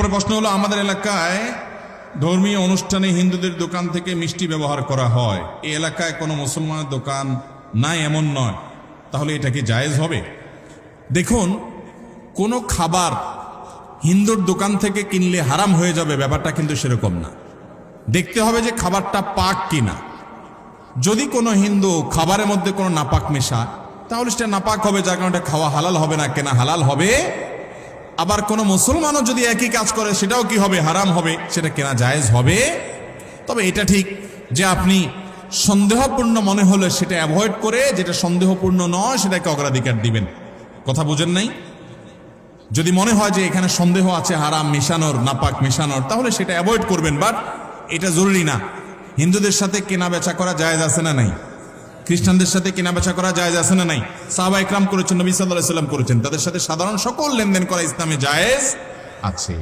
এরপরে প্রশ্ন হলো, আমাদের এলাকায় ধর্মীয় অনুষ্ঠানে হিন্দুদের দোকান থেকে মিষ্টি ব্যবহার করা হয়, এই এলাকায় কোনো মুসলমানের দোকান নাই এমন নয়, তাহলে এটা কি জায়েজ হবে? দেখুন, কোনো খাবার হিন্দুর দোকান থেকে কিনলে হারাম হয়ে যাবে ব্যাপারটা কিন্তু সেরকম না। দেখতে হবে যে খাবারটা পাক কিনা। যদি কোনো হিন্দু খাবারের মধ্যে কোনো নাপাক মেশা, তাহলে সেটা নাপাক হবে, যার কারণে খাওয়া হালাল হবে না, কেনা হালাল হবে। আবার কোনো মুসলমানও যদি একই কাজ করে, সেটাও কি হবে? হারাম হবে, সেটা কেনা জায়েজ হবে। তবে এটা ঠিক যে আপনি সন্দেহপূর্ণ মনে হলে সেটা অ্যাভয়েড করে, যেটা সন্দেহপূর্ণ নয় সেটাকে অগ্রাধিকার দিবেন। কথা বুঝেন নাই? যদি মনে হয় যে এখানে সন্দেহ আছে হারাম মেশানোর, নাপাক মেশানোর, তাহলে সেটা অ্যাভয়েড করবেন। বাট এটা জরুরি না। হিন্দুদের সাথে কেনা বেচা করা জায়েজ আছে না নাই? খ্রিস্টানদের সাথে কেনা বেচা করা জায়েজ আছে না নাই? সাহাবা ইকরাম করেছেন, নবী সাল্লাল্লাহু আলাইহি ওয়াসাল্লাম করেছেন, তাদের সাথে সাধারণ সকল লেনদেন করা ইসলামে জায়েজ আছে।